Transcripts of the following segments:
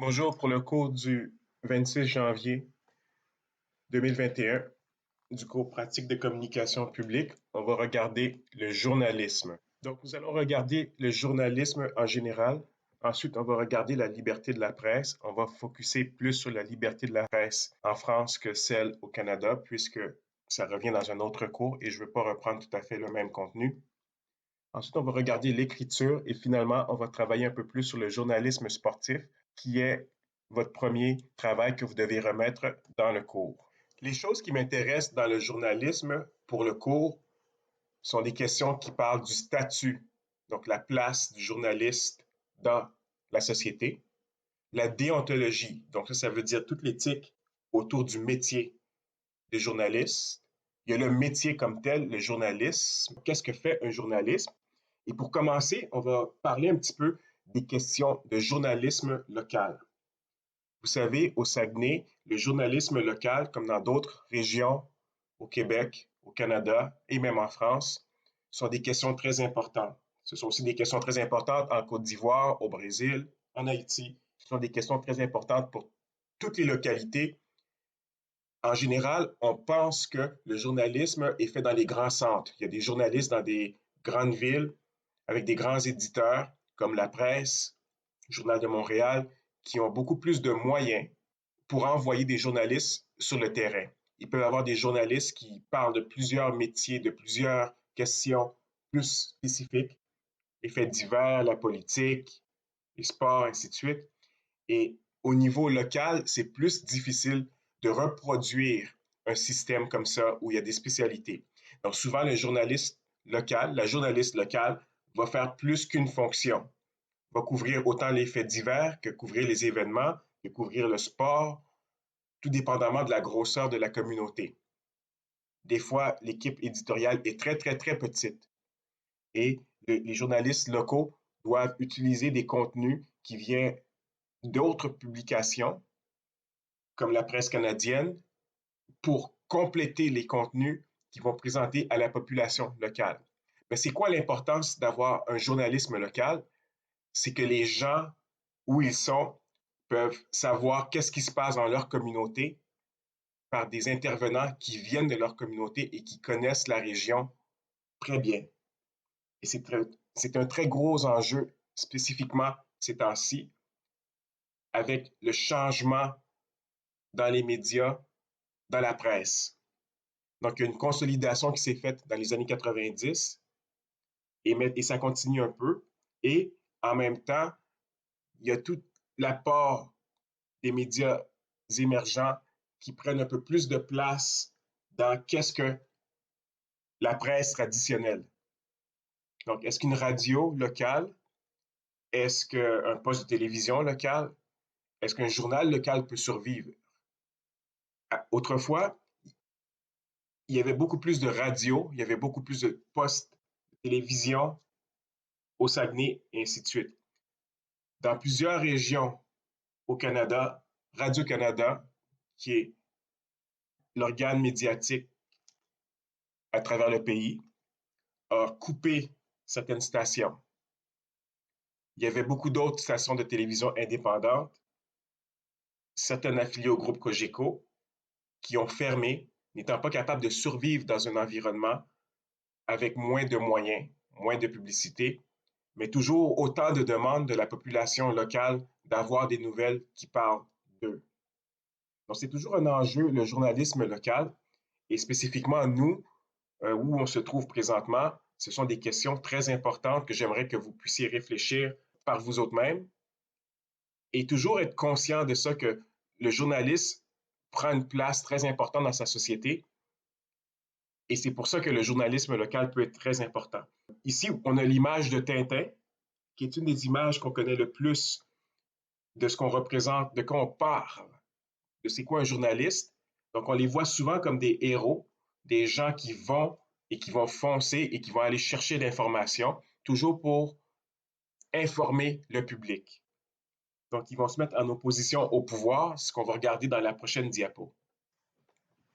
Bonjour, pour le cours du 26 janvier 2021 du cours pratique de communication publique, on va regarder le journalisme. Donc, nous allons regarder le journalisme en général. Ensuite, on va regarder la liberté de la presse. On va focuser plus sur la liberté de la presse en France que celle au Canada, puisque ça revient dans un autre cours et je ne veux pas reprendre tout à fait le même contenu. Ensuite, on va regarder l'écriture et finalement, on va travailler un peu plus sur le journalisme sportif, qui est votre premier travail que vous devez remettre dans le cours. Les choses qui m'intéressent dans le journalisme pour le cours sont des questions qui parlent du statut, donc la place du journaliste dans la société, la déontologie, donc ça veut dire toute l'éthique autour du métier de journaliste. Il y a le métier comme tel, le journalisme. Qu'est-ce que fait un journaliste? Et pour commencer, on va parler un petit peu des questions de journalisme local. Vous savez, au Saguenay, le journalisme local, comme dans d'autres régions au Québec, au Canada et même en France, sont des questions très importantes. Ce sont aussi des questions très importantes en Côte d'Ivoire, au Brésil, en Haïti. Ce sont des questions très importantes pour toutes les localités. En général, on pense que le journalisme est fait dans les grands centres. Il y a des journalistes dans des grandes villes avec des grands éditeurs comme La Presse, Journal de Montréal, qui ont beaucoup plus de moyens pour envoyer des journalistes sur le terrain. Ils peuvent avoir des journalistes qui parlent de plusieurs métiers, de plusieurs questions plus spécifiques, les faits divers, la politique, les sports, ainsi de suite. Et au niveau local, c'est plus difficile de reproduire un système comme ça où il y a des spécialités. Donc souvent, le journaliste local, la journaliste locale va faire plus qu'une fonction, va couvrir autant les faits divers que couvrir les événements, que couvrir le sport, tout dépendamment de la grosseur de la communauté. Des fois, l'équipe éditoriale est très, très, très petite et les journalistes locaux doivent utiliser des contenus qui viennent d'autres publications, comme la presse canadienne, pour compléter les contenus qu'ils vont présenter à la population locale. Mais c'est quoi l'importance d'avoir un journalisme local? C'est que les gens, où ils sont, peuvent savoir qu'est-ce qui se passe dans leur communauté par des intervenants qui viennent de leur communauté et qui connaissent la région très bien. Et c'est un très gros enjeu, spécifiquement ces temps-ci, avec le changement dans les médias, dans la presse. Donc, il y a une consolidation qui s'est faite dans les années 90 et ça continue un peu. Et en même temps, il y a tout l'apport des médias émergents qui prennent un peu plus de place dans qu'est-ce que la presse traditionnelle. Donc, est-ce qu'une radio locale, est-ce qu'un poste de télévision local, est-ce qu'un journal local peut survivre? Autrefois, il y avait beaucoup plus de radios, il y avait beaucoup plus de postes de télévision au Saguenay, et ainsi de suite. Dans plusieurs régions au Canada, Radio-Canada, qui est l'organe médiatique à travers le pays, a coupé certaines stations. Il y avait beaucoup d'autres stations de télévision indépendantes, certaines affiliées au groupe Cogeco, qui ont fermé, n'étant pas capables de survivre dans un environnement avec moins de moyens, moins de publicité, mais toujours autant de demandes de la population locale d'avoir des nouvelles qui parlent d'eux. Donc, c'est toujours un enjeu, le journalisme local, et spécifiquement nous, où on se trouve présentement, ce sont des questions très importantes que j'aimerais que vous puissiez réfléchir par vous autres-mêmes et toujours être conscient de ça que le journaliste prend une place très importante dans sa société et c'est pour ça que le journalisme local peut être très important. Ici, on a l'image de Tintin, qui est une des images qu'on connaît le plus de ce qu'on représente, de quoi on parle, de c'est quoi un journaliste. Donc, on les voit souvent comme des héros, des gens qui vont et qui vont foncer et qui vont aller chercher l'information, toujours pour informer le public. Donc, ils vont se mettre en opposition au pouvoir, ce qu'on va regarder dans la prochaine diapo.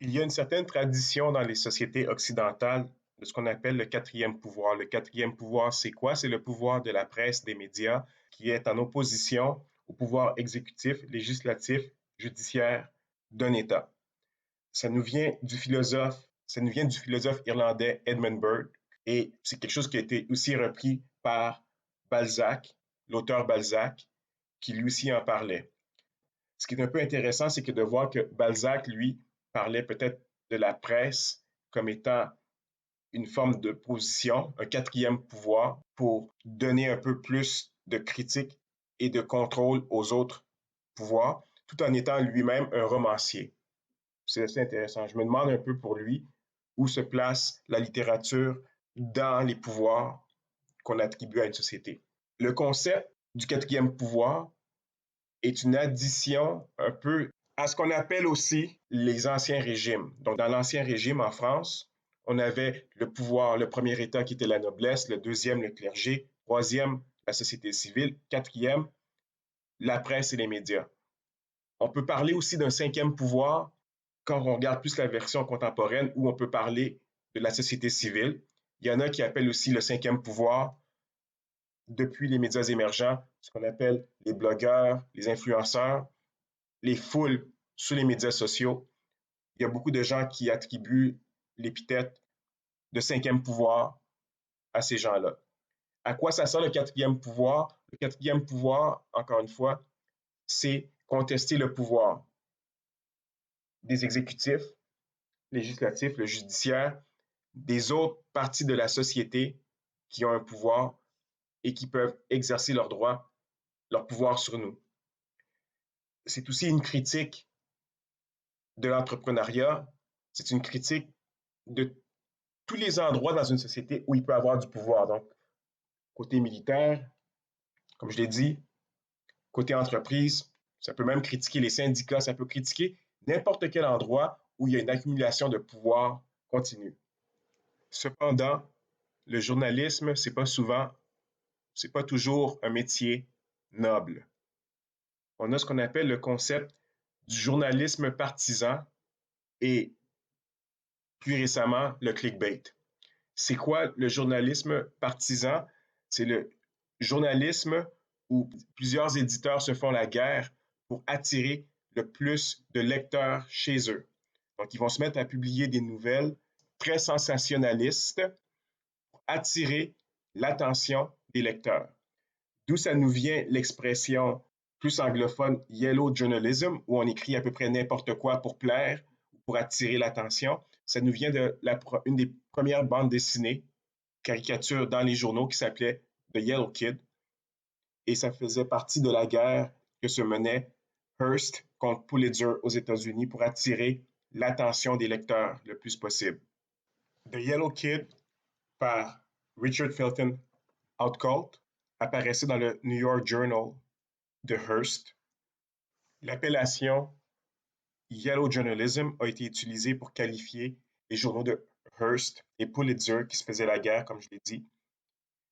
Il y a une certaine tradition dans les sociétés occidentales de ce qu'on appelle le quatrième pouvoir. Le quatrième pouvoir, c'est quoi? C'est le pouvoir de la presse, des médias, qui est en opposition au pouvoir exécutif, législatif, judiciaire d'un État. Ça nous vient du philosophe irlandais Edmund Burke et c'est quelque chose qui a été aussi repris par Balzac, l'auteur Balzac, qui lui aussi en parlait. Ce qui est un peu intéressant, c'est que de voir que Balzac, lui, parlait peut-être de la presse comme étant une forme de position, un quatrième pouvoir pour donner un peu plus de critique et de contrôle aux autres pouvoirs, tout en étant lui-même un romancier. C'est assez intéressant. Je me demande un peu pour lui où se place la littérature dans les pouvoirs qu'on attribue à une société. Le concept du quatrième pouvoir est une addition un peu à ce qu'on appelle aussi les anciens régimes. Donc, dans l'ancien régime en France, on avait le pouvoir, le premier État qui était la noblesse, le deuxième, le clergé, troisième, la société civile, quatrième, la presse et les médias. On peut parler aussi d'un cinquième pouvoir quand on regarde plus la version contemporaine où on peut parler de la société civile. Il y en a qui appellent aussi le cinquième pouvoir depuis les médias émergents, ce qu'on appelle les blogueurs, les influenceurs, les foules sur les médias sociaux. Il y a beaucoup de gens qui attribuent l'épithète de cinquième pouvoir à ces gens-là. À quoi ça sert le quatrième pouvoir? Le quatrième pouvoir, encore une fois, c'est contester le pouvoir des exécutifs, législatifs, le judiciaire, des autres parties de la société qui ont un pouvoir et qui peuvent exercer leurs droits, leur pouvoir sur nous. C'est aussi une critique de l'entrepreneuriat, c'est une critique de tous les endroits dans une société où il peut avoir du pouvoir. Donc, côté militaire, comme je l'ai dit, côté entreprise, ça peut même critiquer les syndicats, ça peut critiquer n'importe quel endroit où il y a une accumulation de pouvoir continue. Cependant, le journalisme, c'est pas toujours un métier noble. On a ce qu'on appelle le concept du journalisme partisan et plus récemment le clickbait. C'est quoi le journalisme partisan? C'est le journalisme où plusieurs éditeurs se font la guerre pour attirer le plus de lecteurs chez eux. Donc, ils vont se mettre à publier des nouvelles très sensationnalistes pour attirer l'attention des lecteurs. D'où ça nous vient l'expression plus anglophone yellow journalism, où on écrit à peu près n'importe quoi pour plaire, pour attirer l'attention. Ça nous vient de une des premières bandes dessinées, caricatures dans les journaux qui s'appelait The Yellow Kid. Et ça faisait partie de la guerre que se menait Hearst contre Pulitzer aux États-Unis pour attirer l'attention des lecteurs le plus possible. The Yellow Kid par Richard Felton Outcalt apparaissait dans le New York Journal de Hearst. L'appellation Yellow Journalism a été utilisée pour qualifier les journaux de Hearst et Pulitzer qui se faisaient la guerre, comme je l'ai dit,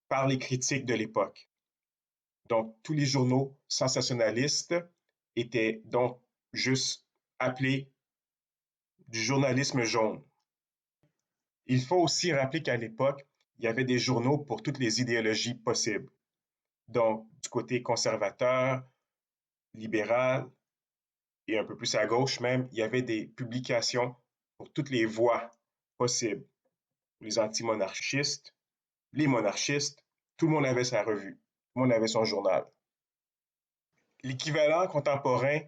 par les critiques de l'époque. Donc, tous les journaux sensationnalistes étaient donc juste appelés du journalisme jaune. Il faut aussi rappeler qu'à l'époque, il y avait des journaux pour toutes les idéologies possibles. Donc, du côté conservateur, libéral et un peu plus à gauche même, il y avait des publications pour toutes les voix possibles. Les anti-monarchistes, les monarchistes, tout le monde avait sa revue, tout le monde avait son journal. L'équivalent contemporain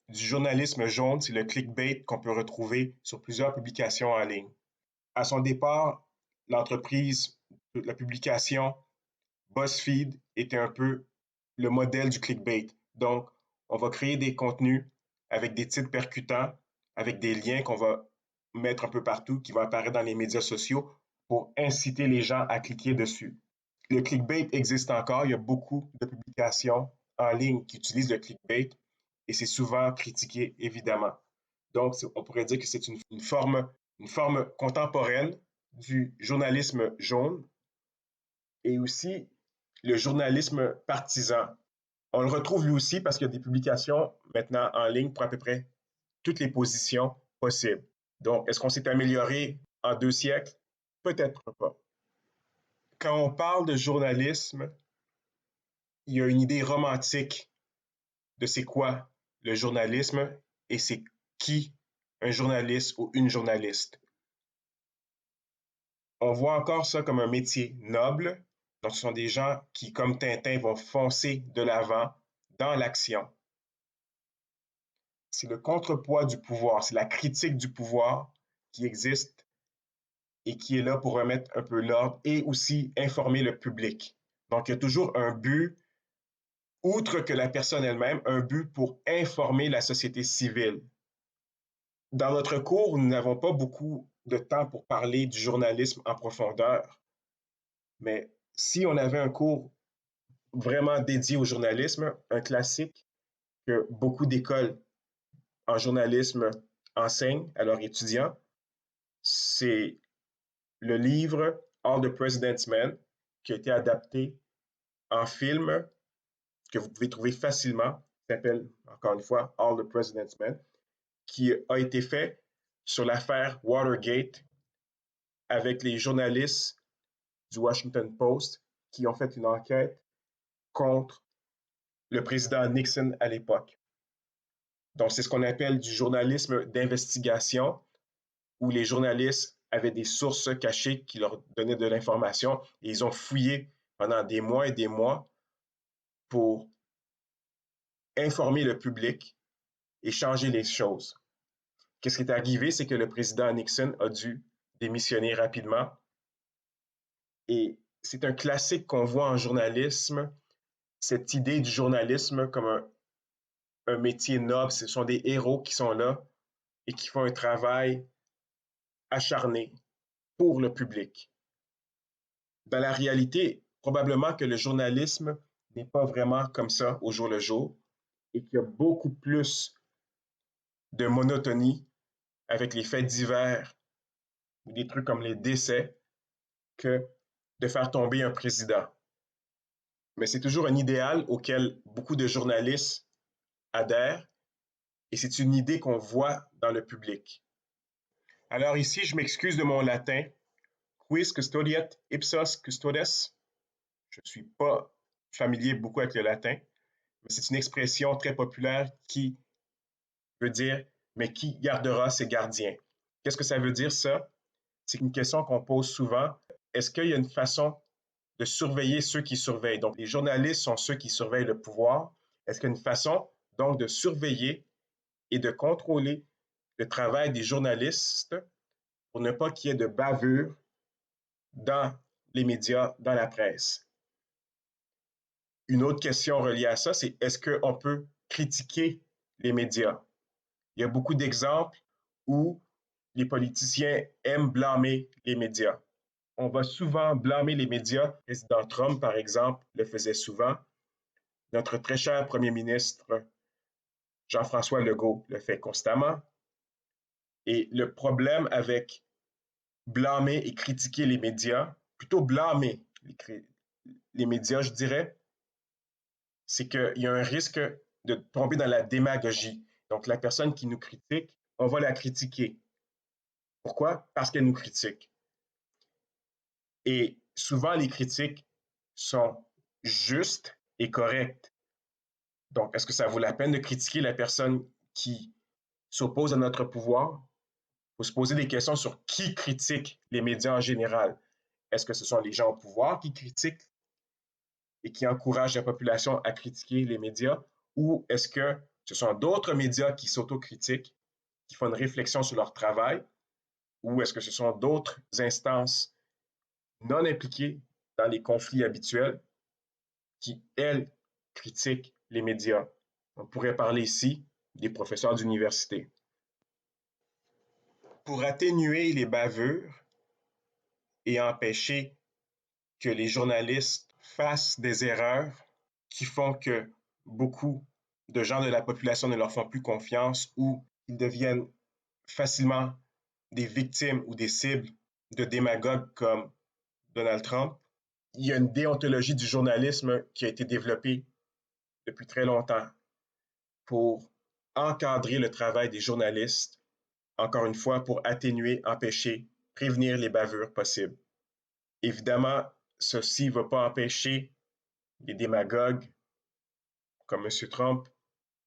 du journalisme jaune, c'est le clickbait qu'on peut retrouver sur plusieurs publications en ligne. À son départ, l'entreprise, la publication BuzzFeed était un peu le modèle du clickbait. Donc, on va créer des contenus avec des titres percutants, avec des liens qu'on va mettre un peu partout, qui vont apparaître dans les médias sociaux pour inciter les gens à cliquer dessus. Le clickbait existe encore. Il y a beaucoup de publications en ligne qui utilisent le clickbait et c'est souvent critiqué, évidemment. Donc, on pourrait dire que c'est une forme contemporaine du journalisme jaune et aussi le journalisme partisan. On le retrouve lui aussi parce qu'il y a des publications maintenant en ligne pour à peu près toutes les positions possibles. Donc, est-ce qu'on s'est amélioré en 2 siècles? Peut-être pas. Quand on parle de journalisme, il y a une idée romantique de c'est quoi le journalisme et c'est qui un journaliste ou une journaliste. On voit encore ça comme un métier noble. Donc, ce sont des gens qui, comme Tintin, vont foncer de l'avant dans l'action. C'est le contrepoids du pouvoir, c'est la critique du pouvoir qui existe et qui est là pour remettre un peu l'ordre et aussi informer le public. Donc, il y a toujours un but, outre que la personne elle-même, un but pour informer la société civile. Dans notre cours, nous n'avons pas beaucoup de temps pour parler du journalisme en profondeur, mais si on avait un cours vraiment dédié au journalisme, un classique que beaucoup d'écoles en journalisme enseignent à leurs étudiants, c'est le livre All the President's Men, qui a été adapté en film, que vous pouvez trouver facilement, qui s'appelle, encore une fois, All the President's Men, qui a été fait sur l'affaire Watergate avec les journalistes du Washington Post qui ont fait une enquête contre le président Nixon à l'époque. Donc, c'est ce qu'on appelle du journalisme d'investigation, où les journalistes avaient des sources cachées qui leur donnaient de l'information et ils ont fouillé pendant des mois et des mois pour informer le public et changer les choses. Qu'est-ce qui est arrivé, c'est que le président Nixon a dû démissionner rapidement et c'est un classique qu'on voit en journalisme, cette idée du journalisme comme un métier noble. Ce sont des héros qui sont là et qui font un travail acharné pour le public. Dans la réalité, probablement que le journalisme n'est pas vraiment comme ça au jour le jour et qu'il y a beaucoup plus de monotonie avec les faits divers ou des trucs comme les décès que de faire tomber un président. Mais c'est toujours un idéal auquel beaucoup de journalistes adhèrent et c'est une idée qu'on voit dans le public. Alors ici, je m'excuse de mon latin. Quis custodiet ipsos custodes. Je ne suis pas familier beaucoup avec le latin, mais c'est une expression très populaire qui veut dire mais qui gardera ses gardiens. Qu'est-ce que ça veut dire ça? C'est une question qu'on pose souvent. Est-ce qu'il y a une façon de surveiller ceux qui surveillent? Donc, les journalistes sont ceux qui surveillent le pouvoir. Est-ce qu'il y a une façon donc de surveiller et de contrôler le travail des journalistes pour ne pas qu'il y ait de bavure dans les médias, dans la presse? Une autre question reliée à ça, c'est est-ce qu'on peut critiquer les médias? Il y a beaucoup d'exemples où les politiciens aiment blâmer les médias. On va souvent blâmer les médias. Le président Trump, par exemple, le faisait souvent. Notre très cher premier ministre Jean-François Legault le fait constamment. Et le problème avec blâmer et critiquer les médias, plutôt blâmer les médias, je dirais, c'est qu'il y a un risque de tomber dans la démagogie. Donc, la personne qui nous critique, on va la critiquer. Pourquoi? Parce qu'elle nous critique. Et souvent, les critiques sont justes et correctes. Donc, est-ce que ça vaut la peine de critiquer la personne qui s'oppose à notre pouvoir? Il faut se poser des questions sur qui critique les médias en général. Est-ce que ce sont les gens au pouvoir qui critiquent et qui encouragent la population à critiquer les médias? Ou est-ce que ce sont d'autres médias qui s'autocritiquent, qui font une réflexion sur leur travail? Ou est-ce que ce sont d'autres instances non impliquées dans les conflits habituels qui, elles, critiquent les médias? On pourrait parler ici des professeurs d'université. Pour atténuer les bavures et empêcher que les journalistes fassent des erreurs qui font que beaucoup de gens de la population ne leur font plus confiance ou ils deviennent facilement des victimes ou des cibles de démagogues comme Donald Trump. Il y a une déontologie du journalisme qui a été développée depuis très longtemps pour encadrer le travail des journalistes, encore une fois, pour atténuer, empêcher, prévenir les bavures possibles. Évidemment, ceci ne va pas empêcher les démagogues comme M. Trump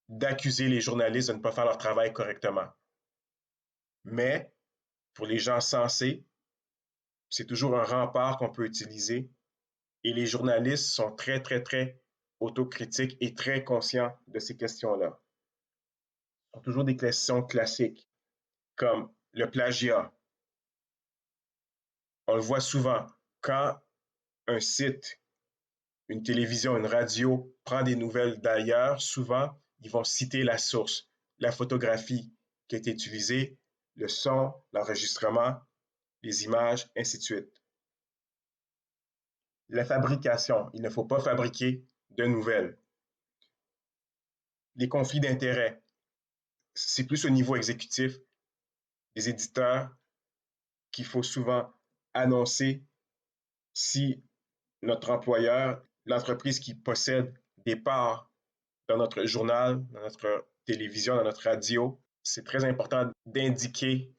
d'accuser les journalistes de ne pas faire leur travail correctement. Mais pour les gens sensés, c'est toujours un rempart qu'on peut utiliser et les journalistes sont très, très, très autocritiques et très conscients de ces questions-là. Ce sont toujours des questions classiques comme le plagiat. On le voit souvent quand un site, une télévision, une radio prend des nouvelles d'ailleurs, souvent, ils vont citer la source, la photographie qui a été utilisée, le son, l'enregistrement, les images, ainsi de suite. La fabrication, il ne faut pas fabriquer de nouvelles. Les conflits d'intérêts, c'est plus au niveau exécutif, des éditeurs, qu'il faut souvent annoncer si notre employeur, l'entreprise qui possède des parts dans notre journal, dans notre télévision, dans notre radio, c'est très important d'indiquer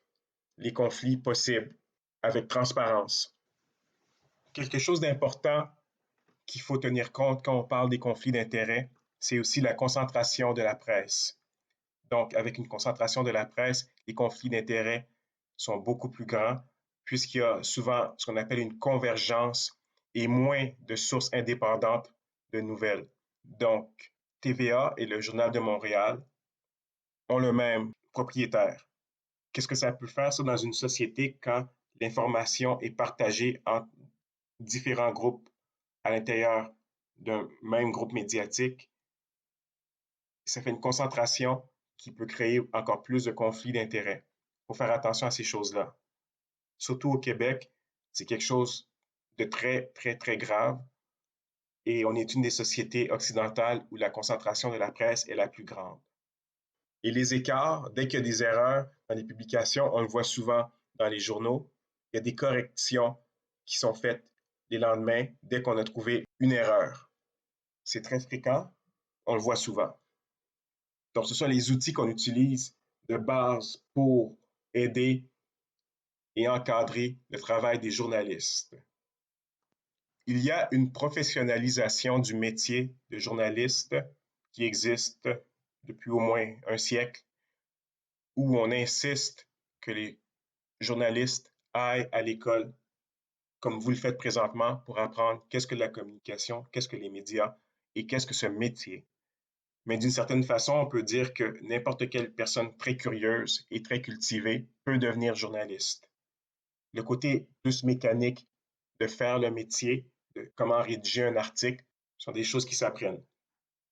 les conflits possibles avec transparence. Quelque chose d'important qu'il faut tenir compte quand on parle des conflits d'intérêts, c'est aussi la concentration de la presse. Donc, avec une concentration de la presse, les conflits d'intérêts sont beaucoup plus grands puisqu'il y a souvent ce qu'on appelle une convergence et moins de sources indépendantes de nouvelles. Donc, TVA et le Journal de Montréal ont le même propriétaire. Qu'est-ce que ça peut faire, ça, dans une société quand l'information est partagée entre différents groupes à l'intérieur d'un même groupe médiatique? Ça fait une concentration qui peut créer encore plus de conflits d'intérêts. Il faut faire attention à ces choses-là. Surtout au Québec, c'est quelque chose de très, très, très grave et on est une des sociétés occidentales où la concentration de la presse est la plus grande. Et les écarts, dès qu'il y a des erreurs dans les publications, on le voit souvent dans les journaux, il y a des corrections qui sont faites les lendemains dès qu'on a trouvé une erreur. C'est très fréquent, on le voit souvent. Donc, ce sont les outils qu'on utilise de base pour aider et encadrer le travail des journalistes. Il y a une professionnalisation du métier de journaliste qui existe depuis au moins un siècle, où on insiste que les journalistes aillent à l'école, comme vous le faites présentement, pour apprendre qu'est-ce que la communication, qu'est-ce que les médias et qu'est-ce que ce métier. Mais d'une certaine façon, on peut dire que n'importe quelle personne très curieuse et très cultivée peut devenir journaliste. Le côté plus mécanique de faire le métier, de comment rédiger un article, sont des choses qui s'apprennent.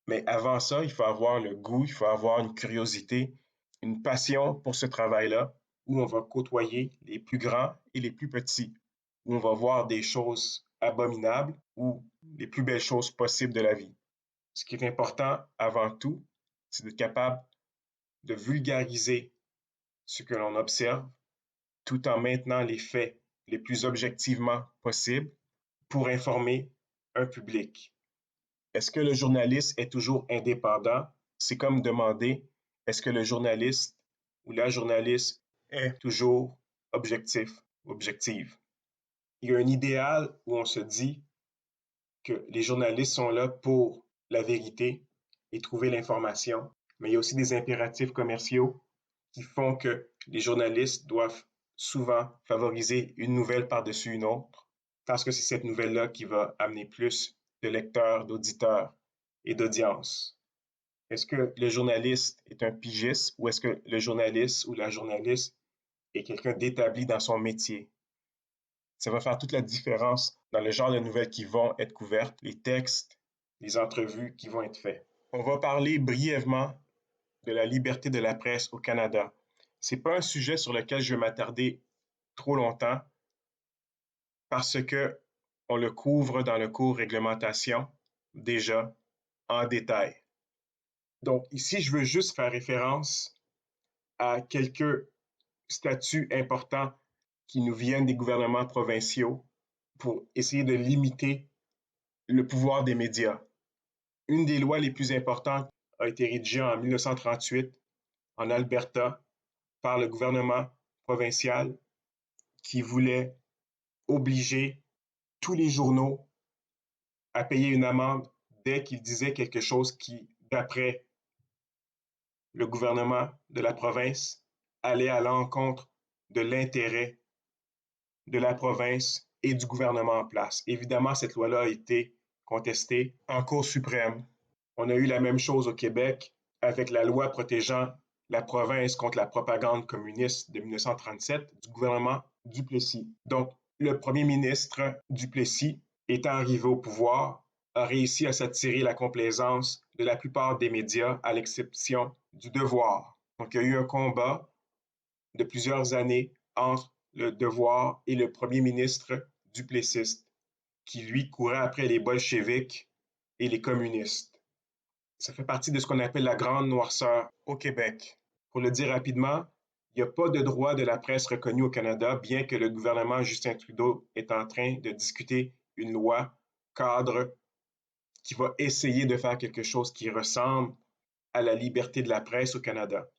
Mais avant ça, il faut avoir le goût, il faut avoir une curiosité, une passion pour ce travail-là, où on va côtoyer les plus grands et les plus petits, où on va voir des choses abominables ou les plus belles choses possibles de la vie. Ce qui est important avant tout, c'est d'être capable de vulgariser ce que l'on observe tout en maintenant les faits les plus objectivement possibles pour informer un public. Est-ce que le journaliste est toujours indépendant? C'est comme demander, est-ce que le journaliste ou la journaliste est toujours objectif, objective? Il y a un idéal où on se dit que les journalistes sont là pour la vérité et trouver l'information, mais il y a aussi des impératifs commerciaux qui font que les journalistes doivent souvent favoriser une nouvelle par-dessus une autre, parce que c'est cette nouvelle-là qui va amener plus de lecteurs, d'auditeurs et d'audience. Est-ce que le journaliste est un pigiste ou est-ce que le journaliste ou la journaliste est quelqu'un d'établi dans son métier? Ça va faire toute la différence dans le genre de nouvelles qui vont être couvertes, les textes, les entrevues qui vont être faites. On va parler brièvement de la liberté de la presse au Canada. Ce n'est pas un sujet sur lequel je vais m'attarder trop longtemps parce que on le couvre dans le cours réglementation déjà en détail. Donc ici, je veux juste faire référence à quelques statuts importants qui nous viennent des gouvernements provinciaux pour essayer de limiter le pouvoir des médias. Une des lois les plus importantes a été rédigée en 1938 en Alberta par le gouvernement provincial qui voulait obliger tous les journaux à payer une amende dès qu'ils disaient quelque chose qui, d'après le gouvernement de la province allait à l'encontre de l'intérêt de la province et du gouvernement en place. Évidemment, cette loi-là a été contestée en Cour suprême. On a eu la même chose au Québec avec la loi protégeant la province contre la propagande communiste de 1937 du gouvernement Duplessis. Donc, le premier ministre Duplessis, étant arrivé au pouvoir, a réussi à s'attirer la complaisance de la plupart des médias, à l'exception du Devoir. Donc, il y a eu un combat de plusieurs années entre le Devoir et le premier ministre duplessiste, qui lui courait après les bolcheviks et les communistes. Ça fait partie de ce qu'on appelle la grande noirceur au Québec. Pour le dire rapidement, il n'y a pas de droit de la presse reconnu au Canada, bien que le gouvernement Justin Trudeau est en train de discuter une loi cadre qui va essayer de faire quelque chose qui ressemble à la liberté de la presse au Canada.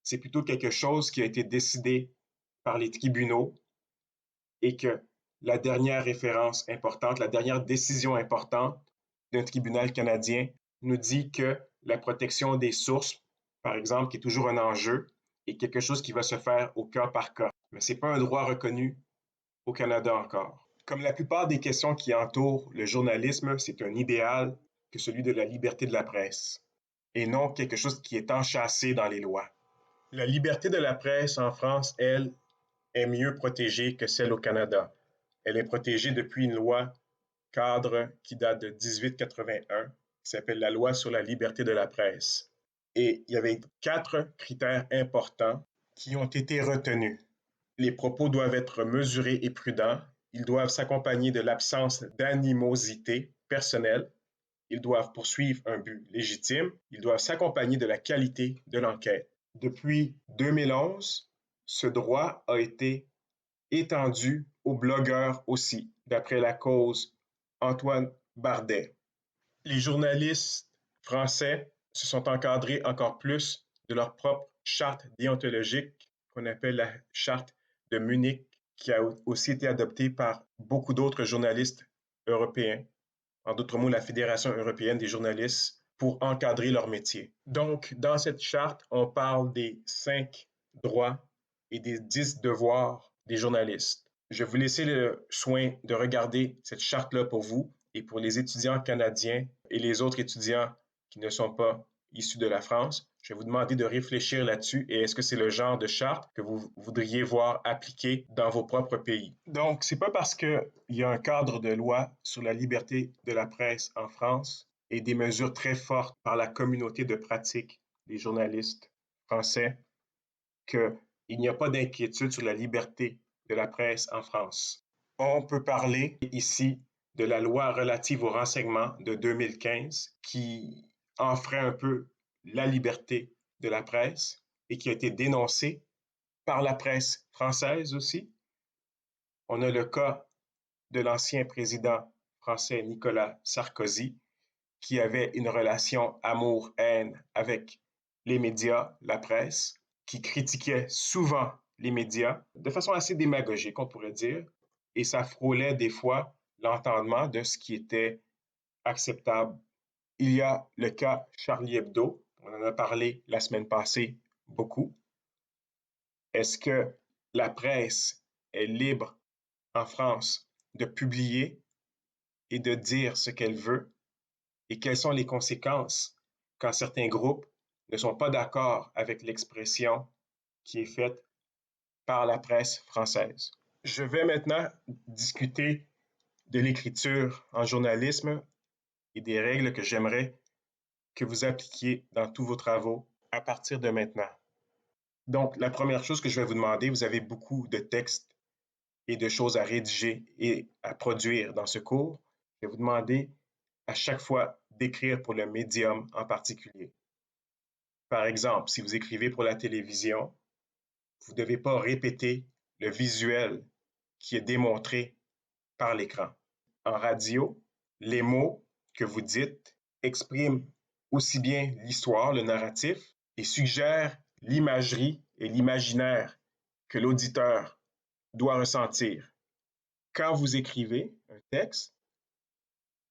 C'est plutôt quelque chose qui a été décidé par les tribunaux et que la dernière référence importante, la dernière décision importante d'un tribunal canadien nous dit que la protection des sources, par exemple, qui est toujours un enjeu, est quelque chose qui va se faire au cas par cas. Mais ce n'est pas un droit reconnu au Canada encore. Comme la plupart des questions qui entourent le journalisme, c'est un idéal que celui de la liberté de la presse, et non quelque chose qui est enchâssé dans les lois. La liberté de la presse en France, elle, est mieux protégée que celle au Canada. Elle est protégée depuis une loi cadre qui date de 1881, qui s'appelle la Loi sur la liberté de la presse. Et il y avait 4 critères importants qui ont été retenus. Les propos doivent être mesurés et prudents. Ils doivent s'accompagner de l'absence d'animosité personnelle. Ils doivent poursuivre un but légitime. Ils doivent s'accompagner de la qualité de l'enquête. Depuis 2011, ce droit a été étendu aux blogueurs aussi, d'après la cause Antoine Bardet. Les journalistes français se sont encadrés encore plus de leur propre charte déontologique qu'on appelle la charte de Munich, qui a aussi été adoptée par beaucoup d'autres journalistes européens, en d'autres mots la Fédération européenne des journalistes, pour encadrer leur métier. Donc, dans cette charte, on parle des 5 droits et des 10 devoirs des journalistes. Je vais vous laisser le soin de regarder cette charte-là pour vous et pour les étudiants canadiens et les autres étudiants qui ne sont pas issus de la France. Je vais vous demander de réfléchir là-dessus et est-ce que c'est le genre de charte que vous voudriez voir appliquée dans vos propres pays. Donc, c'est pas parce qu'il y a un cadre de loi sur la liberté de la presse en France et des mesures très fortes par la communauté de pratique des journalistes français qu'il n'y a pas d'inquiétude sur la liberté de la presse en France. On peut parler ici de la loi relative au renseignement de 2015 qui enfreint un peu la liberté de la presse et qui a été dénoncée par la presse française aussi. On a le cas de l'ancien président français Nicolas Sarkozy qui avait une relation amour-haine avec les médias, la presse, qui critiquait souvent les médias de façon assez démagogique, on pourrait dire, et ça frôlait des fois l'entendement de ce qui était acceptable. Il y a le cas Charlie Hebdo, on en a parlé la semaine passée beaucoup. Est-ce que la presse est libre en France de publier et de dire ce qu'elle veut et quelles sont les conséquences quand certains groupes ne sont pas d'accord avec l'expression qui est faite par la presse française? Je vais maintenant discuter de l'écriture en journalisme et des règles que j'aimerais que vous appliquiez dans tous vos travaux à partir de maintenant. Donc, la première chose que je vais vous demander, vous avez beaucoup de textes et de choses à rédiger et à produire dans ce cours. Je vais vous demander à chaque fois d'écrire pour le médium en particulier. Par exemple, si vous écrivez pour la télévision, vous ne devez pas répéter le visuel qui est démontré par l'écran. En radio, les mots que vous dites expriment aussi bien l'histoire, le narratif, et suggèrent l'imagerie et l'imaginaire que l'auditeur doit ressentir. Quand vous écrivez un texte,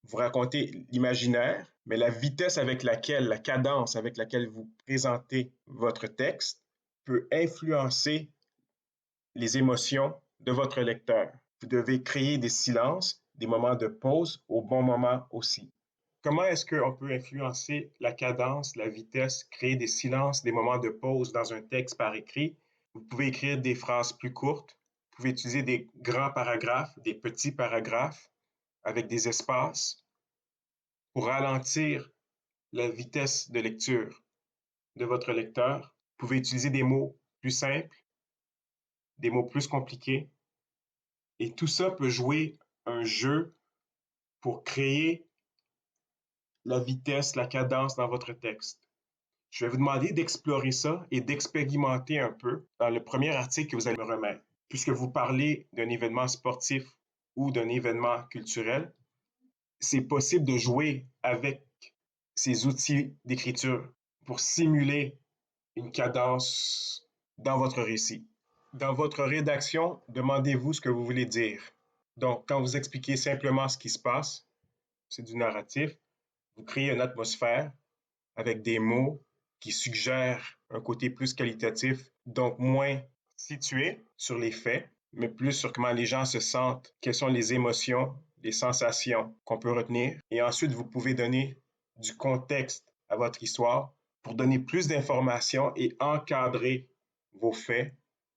vous racontez l'imaginaire Mais la vitesse avec laquelle, la cadence avec laquelle vous présentez votre texte peut influencer les émotions de votre lecteur. Vous devez créer des silences, des moments de pause au bon moment aussi. Comment est-ce qu'on peut influencer la cadence, la vitesse, créer des silences, des moments de pause dans un texte par écrit? Vous pouvez écrire des phrases plus courtes, vous pouvez utiliser des grands paragraphes, des petits paragraphes avec des espaces pour ralentir la vitesse de lecture de votre lecteur. Vous pouvez utiliser des mots plus simples, des mots plus compliqués, et tout ça peut jouer un jeu pour créer la vitesse, la cadence dans votre texte. Je vais vous demander d'explorer ça et d'expérimenter un peu dans le premier article que vous allez me remettre. Puisque vous parlez d'un événement sportif ou d'un événement culturel, c'est possible de jouer avec ces outils d'écriture pour simuler une cadence dans votre récit. Dans votre rédaction, demandez-vous ce que vous voulez dire. Donc, quand vous expliquez simplement ce qui se passe, c'est du narratif, vous créez une atmosphère avec des mots qui suggèrent un côté plus qualitatif, donc moins situé sur les faits, mais plus sur comment les gens se sentent, quelles sont les émotions, les sensations qu'on peut retenir. Et ensuite, vous pouvez donner du contexte à votre histoire pour donner plus d'informations et encadrer vos faits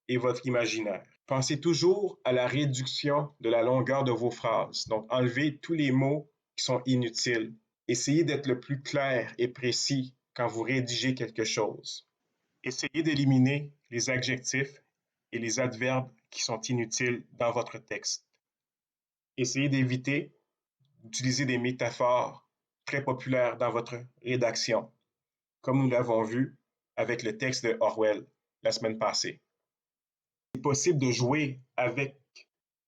et votre imaginaire. Pensez toujours à la réduction de la longueur de vos phrases. Donc, enlevez tous les mots qui sont inutiles. Essayez d'être le plus clair et précis quand vous rédigez quelque chose. Essayez d'éliminer les adjectifs et les adverbes qui sont inutiles dans votre texte. Essayez d'éviter d'utiliser des métaphores très populaires dans votre rédaction, comme nous l'avons vu avec le texte de Orwell la semaine passée. C'est possible de jouer avec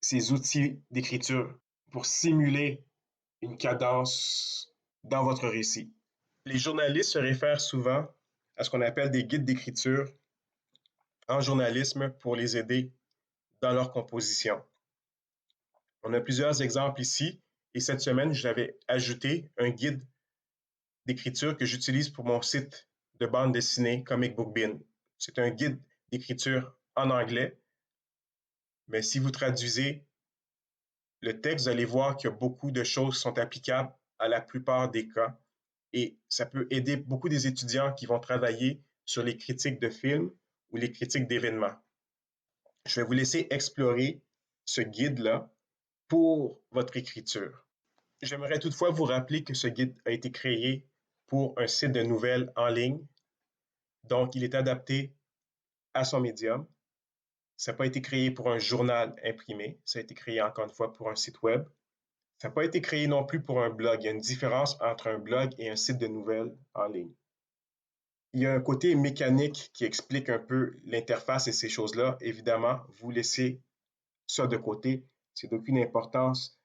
ces outils d'écriture pour simuler une cadence dans votre récit. Les journalistes se réfèrent souvent à ce qu'on appelle des guides d'écriture en journalisme pour les aider dans leur composition. On a plusieurs exemples ici et cette semaine, j'avais ajouté un guide d'écriture que j'utilise pour mon site de bande dessinée Comic Book Bin. C'est un guide d'écriture en anglais, mais si vous traduisez le texte, vous allez voir qu'il y a beaucoup de choses qui sont applicables à la plupart des cas et ça peut aider beaucoup des étudiants qui vont travailler sur les critiques de films ou les critiques d'événements. Je vais vous laisser explorer ce guide-là pour votre écriture. J'aimerais toutefois vous rappeler que ce guide a été créé pour un site de nouvelles en ligne, donc il est adapté à son médium. Ça n'a pas été créé pour un journal imprimé, ça a été créé encore une fois pour un site web. Ça n'a pas été créé non plus pour un blog. Il y a une différence entre un blog et un site de nouvelles en ligne. Il y a un côté mécanique qui explique un peu l'interface et ces choses-là. Évidemment, vous laissez ça de côté. C'est d'aucune importance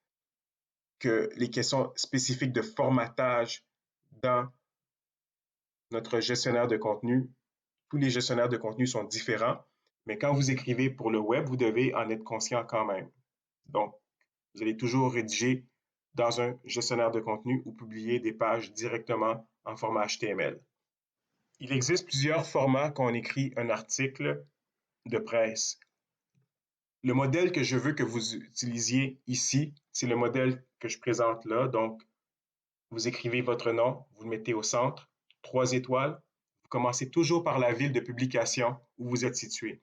que les questions spécifiques de formatage dans notre gestionnaire de contenu. Tous les gestionnaires de contenu sont différents, mais quand vous écrivez pour le web, vous devez en être conscient quand même. Donc, vous allez toujours rédiger dans un gestionnaire de contenu ou publier des pages directement en format HTML. Il existe plusieurs formats quand on écrit un article de presse. Le modèle que je veux que vous utilisiez ici, c'est le modèle que je présente là. Donc, vous écrivez votre nom, vous le mettez au centre, 3 étoiles. Vous commencez toujours par la ville de publication où vous êtes situé,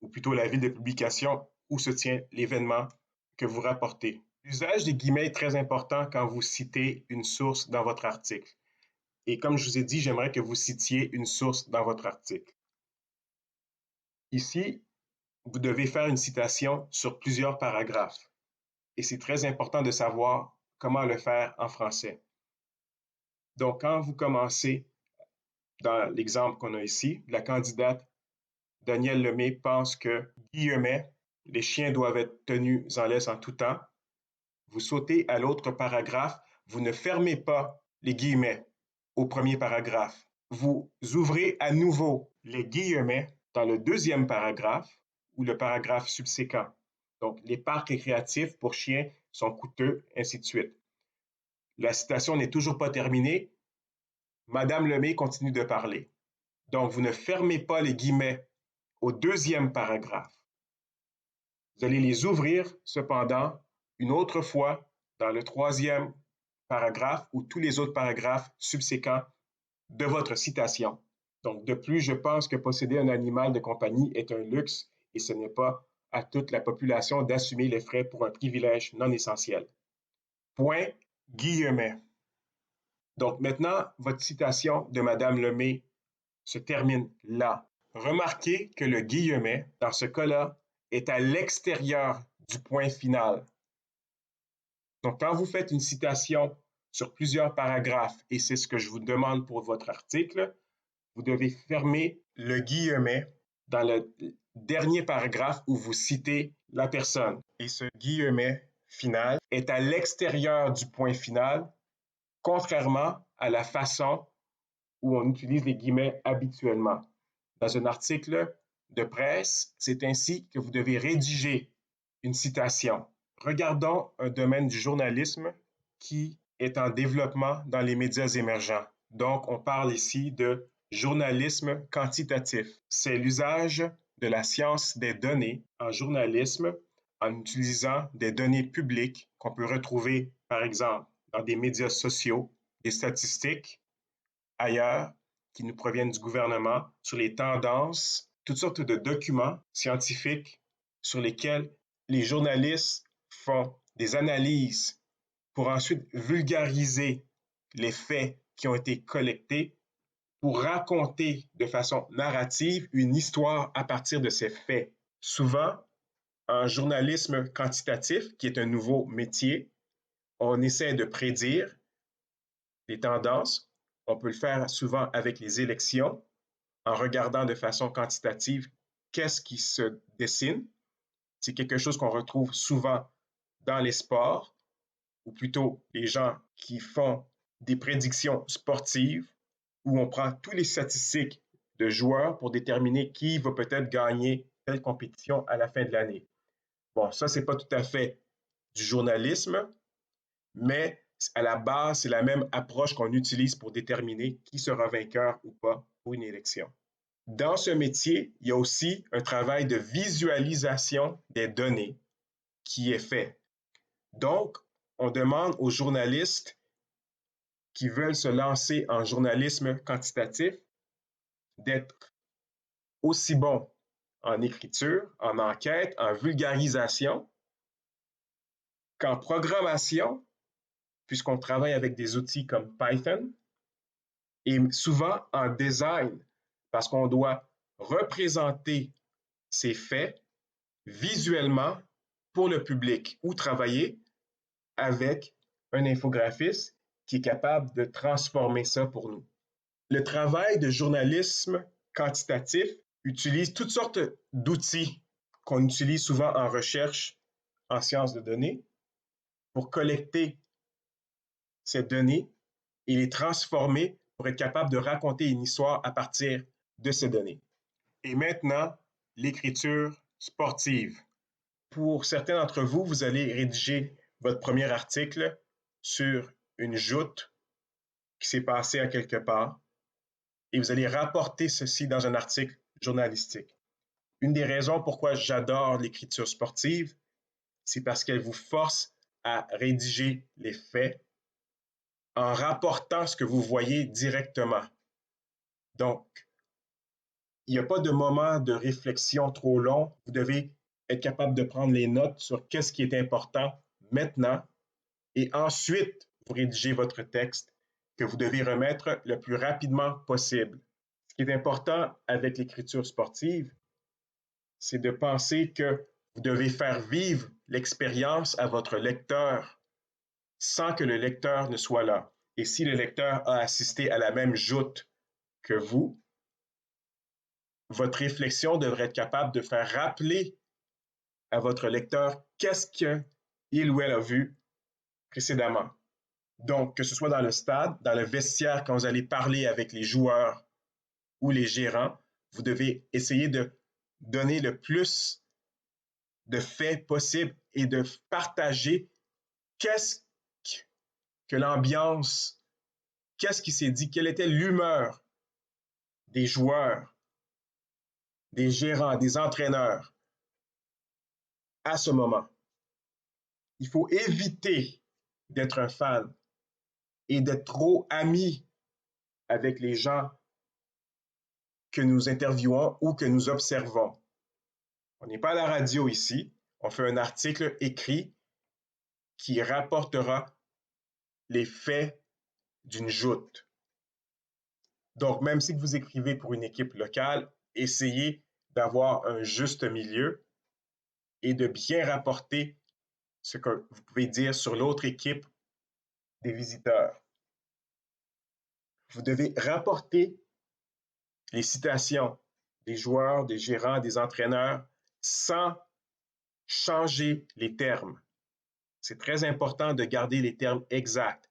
ou plutôt la ville de publication où se tient l'événement que vous rapportez. L'usage des guillemets est très important quand vous citez une source dans votre article. Et comme je vous ai dit, j'aimerais que vous citiez une source dans votre article. Ici, vous devez faire une citation sur plusieurs paragraphes. Et c'est très important de savoir comment le faire en français. Donc, quand vous commencez, dans l'exemple qu'on a ici, la candidate Danielle Lemay pense que, guillemets, les chiens doivent être tenus en laisse en tout temps. Vous sautez à l'autre paragraphe, vous ne fermez pas les guillemets au premier paragraphe. Vous ouvrez à nouveau les guillemets dans le deuxième paragraphe ou le paragraphe subséquent. Donc, les parcs récréatifs pour chiens sont coûteux, ainsi de suite. La citation n'est toujours pas terminée. Madame Lemay continue de parler. Donc, vous ne fermez pas les guillemets au deuxième paragraphe. Vous allez les ouvrir, cependant, une autre fois dans le troisième paragraphe ou tous les autres paragraphes subséquents de votre citation. Donc, de plus, je pense que posséder un animal de compagnie est un luxe et ce n'est pas à toute la population d'assumer les frais pour un privilège non essentiel. Point guillemets. Donc maintenant, votre citation de Madame Lemay se termine là. Remarquez que le guillemet, dans ce cas-là, est à l'extérieur du point final. Donc, quand vous faites une citation sur plusieurs paragraphes, et c'est ce que je vous demande pour votre article, vous devez fermer le guillemet dans le dernier paragraphe où vous citez la personne. Et ce guillemet final est à l'extérieur du point final, contrairement à la façon où on utilise les guillemets habituellement. Dans un article de presse, c'est ainsi que vous devez rédiger une citation. Regardons un domaine du journalisme qui est en développement dans les médias émergents. Donc, on parle ici de journalisme quantitatif. C'est l'usage de la science des données en journalisme en utilisant des données publiques qu'on peut retrouver, par exemple, dans des médias sociaux, des statistiques, ailleurs, qui nous proviennent du gouvernement, sur les tendances, toutes sortes de documents scientifiques sur lesquels les journalistes font des analyses pour ensuite vulgariser les faits qui ont été collectés pour raconter de façon narrative une histoire à partir de ces faits. Souvent, en journalisme quantitatif, qui est un nouveau métier, on essaie de prédire les tendances. On peut le faire souvent avec les élections, en regardant de façon quantitative qu'est-ce qui se dessine. C'est quelque chose qu'on retrouve souvent dans les sports, ou plutôt les gens qui font des prédictions sportives, où on prend toutes les statistiques de joueurs pour déterminer qui va peut-être gagner telle compétition à la fin de l'année. Bon, ça, c'est pas tout à fait du journalisme, mais à la base, c'est la même approche qu'on utilise pour déterminer qui sera vainqueur ou pas pour une élection. Dans ce métier, il y a aussi un travail de visualisation des données qui est fait. Donc, on demande aux journalistes qui veulent se lancer en journalisme quantitatif d'être aussi bons en écriture, en enquête, en vulgarisation qu'en programmation, puisqu'on travaille avec des outils comme Python, et souvent en design, parce qu'on doit représenter ces faits visuellement pour le public ou travailler avec un infographiste qui est capable de transformer ça pour nous. Le travail de journalisme quantitatif utilise toutes sortes d'outils qu'on utilise souvent en recherche en sciences de données pour collecter ces données et les transformer pour être capable de raconter une histoire à partir de ces données. Et maintenant, l'écriture sportive. Pour certains d'entre vous, vous allez rédiger votre premier article sur une joute qui s'est passée à quelque part et vous allez rapporter ceci dans un article journalistique. Une des raisons pourquoi j'adore l'écriture sportive, c'est parce qu'elle vous force à rédiger les faits en rapportant ce que vous voyez directement. Donc, il n'y a pas de moment de réflexion trop long. Vous devez être capable de prendre les notes sur qu'est-ce qui est important maintenant et ensuite vous rédigez votre texte que vous devez remettre le plus rapidement possible. Ce qui est important avec l'écriture sportive, c'est de penser que vous devez faire vivre l'expérience à votre lecteur sans que le lecteur ne soit là. Et si le lecteur a assisté à la même joute que vous, votre réflexion devrait être capable de faire rappeler à votre lecteur qu'est-ce qu'il ou elle a vu précédemment. Donc, que ce soit dans le stade, dans le vestiaire, quand vous allez parler avec les joueurs ou les gérants, vous devez essayer de donner le plus de faits possibles et de partager qu'est-ce que l'ambiance, qu'est-ce qui s'est dit, quelle était l'humeur des joueurs, des gérants, des entraîneurs à ce moment. Il faut éviter d'être un fan et d'être trop ami avec les gens que nous interviewons ou que nous observons. On n'est pas à la radio ici, on fait un article écrit qui rapportera les faits d'une joute. Donc, même si vous écrivez pour une équipe locale, essayez d'avoir un juste milieu et de bien rapporter ce que vous pouvez dire sur l'autre équipe des visiteurs. Vous devez rapporter les citations des joueurs, des gérants, des entraîneurs sans changer les termes. C'est très important de garder les termes exacts.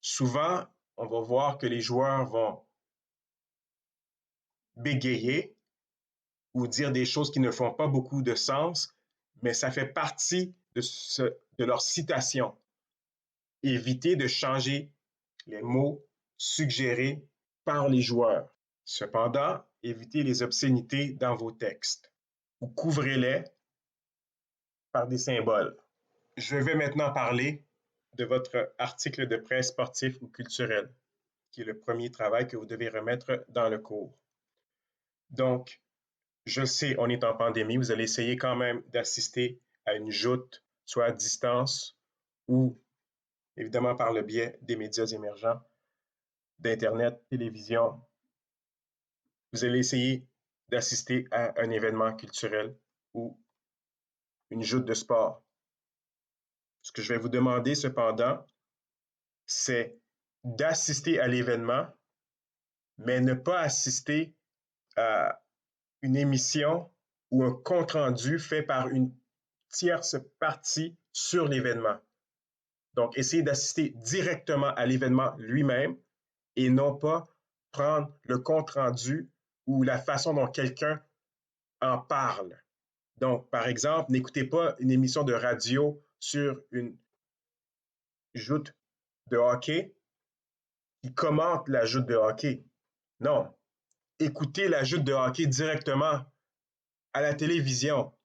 Souvent, on va voir que les joueurs vont bégayer ou dire des choses qui ne font pas beaucoup de sens, mais ça fait partie de leur citation. Évitez de changer les mots suggérés par les joueurs. Cependant, évitez les obscénités dans vos textes ou couvrez-les par des symboles. Je vais maintenant parler de votre article de presse sportif ou culturel, qui est le premier travail que vous devez remettre dans le cours. Donc, je sais, on est en pandémie, vous allez essayer quand même d'assister à une joute, soit à distance ou évidemment par le biais des médias émergents, d'Internet, télévision. Vous allez essayer d'assister à un événement culturel ou une joute de sport. Ce que je vais vous demander cependant, c'est d'assister à l'événement, mais ne pas assister à une émission ou un compte-rendu fait par une tierce partie sur l'événement. Donc, essayez d'assister directement à l'événement lui-même et non pas prendre le compte-rendu ou la façon dont quelqu'un en parle. Donc, par exemple, n'écoutez pas une émission de radio sur une joute de hockey qui commente la joute de hockey. Non, écoutez la joute de hockey directement à la télévision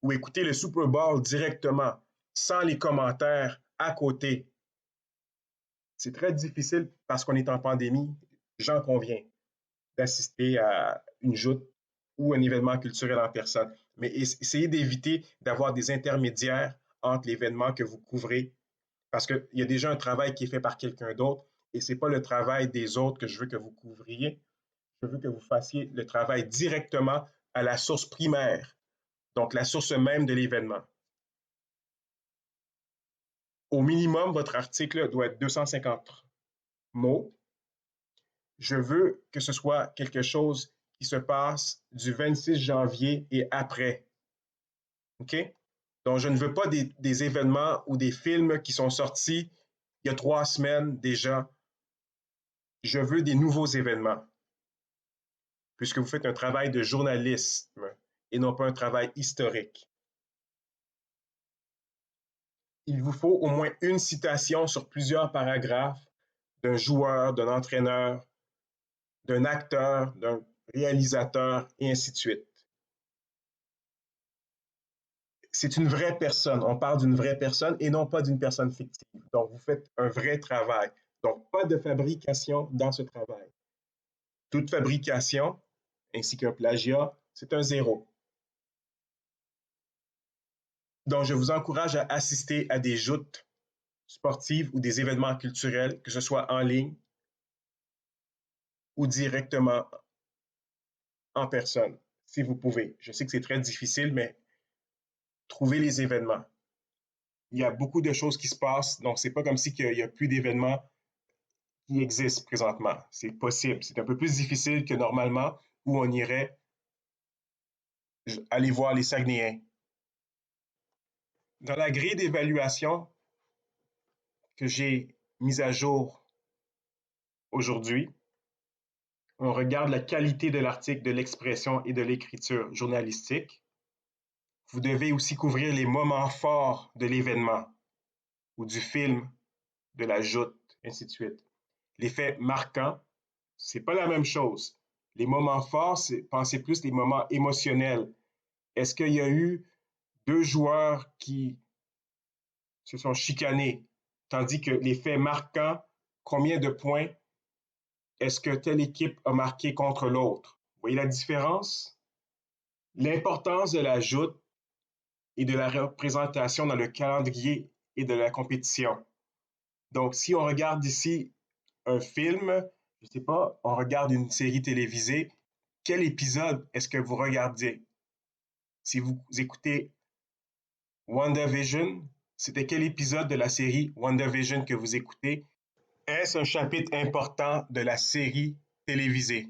ou écoutez le Super Bowl directement, sans les commentaires à côté. C'est très difficile parce qu'on est en pandémie, j'en conviens, d'assister à une joute ou un événement culturel en personne. Mais essayez d'éviter d'avoir des intermédiaires entre l'événement que vous couvrez parce qu'il y a déjà un travail qui est fait par quelqu'un d'autre et ce n'est pas le travail des autres que je veux que vous couvriez. Je veux que vous fassiez le travail directement à la source primaire, donc la source même de l'événement. Au minimum, votre article doit être 250 mots. Je veux que ce soit quelque chose qui se passe du 26 janvier et après. OK? Donc, je ne veux pas des événements ou des films qui sont sortis il y a 3 semaines déjà. Je veux des nouveaux événements, puisque vous faites un travail de journalisme et non pas un travail historique. Il vous faut au moins une citation sur plusieurs paragraphes d'un joueur, d'un entraîneur, d'un acteur, d'un réalisateur, et ainsi de suite. C'est une vraie personne. On parle d'une vraie personne et non pas d'une personne fictive. Donc, vous faites un vrai travail. Donc, pas de fabrication dans ce travail. Toute fabrication, ainsi qu'un plagiat, c'est un zéro. Donc, je vous encourage à assister à des joutes sportives ou des événements culturels, que ce soit en ligne ou directement en personne, si vous pouvez. Je sais que c'est très difficile, mais trouvez les événements. Il y a beaucoup de choses qui se passent, donc c'est pas comme si il n'y a plus d'événements qui existent présentement. C'est possible. C'est un peu plus difficile que normalement où on irait aller voir les Saguenayens. Dans la grille d'évaluation que j'ai mise à jour aujourd'hui, on regarde la qualité de l'article, de l'expression et de l'écriture journalistique. Vous devez aussi couvrir les moments forts de l'événement ou du film de la joute, ainsi de suite. Les faits marquants, c'est pas la même chose. Les moments forts, pensez plus les moments émotionnels. Est-ce qu'il y a eu deux joueurs qui se sont chicanés, tandis que les faits marquants, combien de points est-ce que telle équipe a marqué contre l'autre? Vous voyez la différence? L'importance de la joute et de la représentation dans le calendrier et de la compétition. Donc, si on regarde ici un film, je ne sais pas, on regarde une série télévisée, quel épisode est-ce que vous regardez? Si vous écoutez WandaVision, c'était quel épisode de la série WandaVision que vous écoutez? Est-ce un chapitre important de la série télévisée?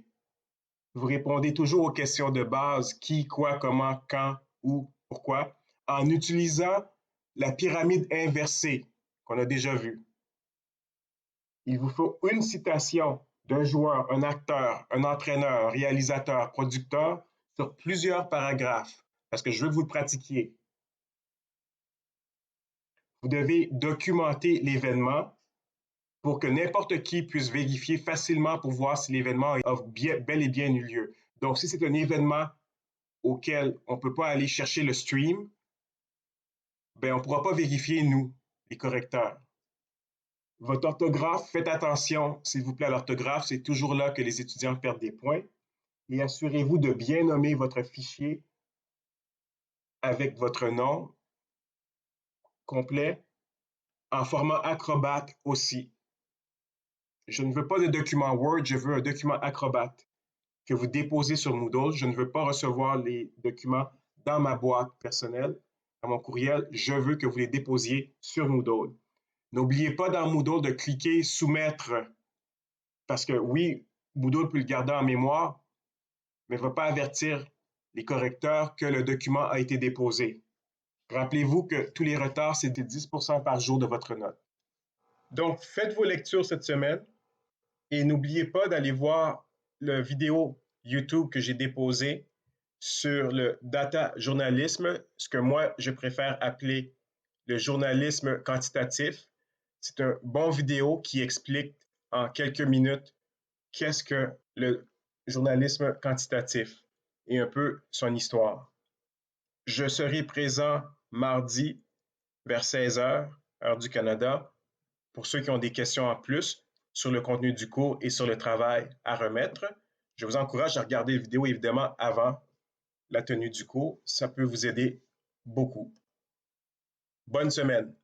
Vous répondez toujours aux questions de base, qui, quoi, comment, quand, où, pourquoi, en utilisant la pyramide inversée qu'on a déjà vue. Il vous faut une citation d'un joueur, un acteur, un entraîneur, un réalisateur, producteur sur plusieurs paragraphes, parce que je veux que vous le pratiquiez. Vous devez documenter l'événement pour que n'importe qui puisse vérifier facilement pour voir si l'événement a bel et bien eu lieu. Donc, si c'est un événement auquel on ne peut pas aller chercher le stream, ben, on ne pourra pas vérifier, nous, les correcteurs. Votre orthographe, faites attention, s'il vous plaît, à l'orthographe. C'est toujours là que les étudiants perdent des points. Et assurez-vous de bien nommer votre fichier avec votre nom complet en format Acrobat aussi. Je ne veux pas de document Word, je veux un document Acrobat que vous déposez sur Moodle. Je ne veux pas recevoir les documents dans ma boîte personnelle, dans mon courriel. Je veux que vous les déposiez sur Moodle. N'oubliez pas dans Moodle de cliquer Soumettre, parce que oui, Moodle peut le garder en mémoire, mais ne va pas avertir les correcteurs que le document a été déposé. Rappelez-vous que tous les retards, c'est de 10% par jour de votre note. Donc, faites vos lectures cette semaine et n'oubliez pas d'aller voir la vidéo YouTube que j'ai déposée sur le data journalisme, ce que moi, je préfère appeler le journalisme quantitatif. C'est un bon vidéo qui explique en quelques minutes qu'est-ce que le journalisme quantitatif et un peu son histoire. Je serai présent mardi vers 16 heures, heure du Canada, pour ceux qui ont des questions en plus sur le contenu du cours et sur le travail à remettre. Je vous encourage à regarder la vidéo évidemment avant la tenue du cours. Ça peut vous aider beaucoup. Bonne semaine.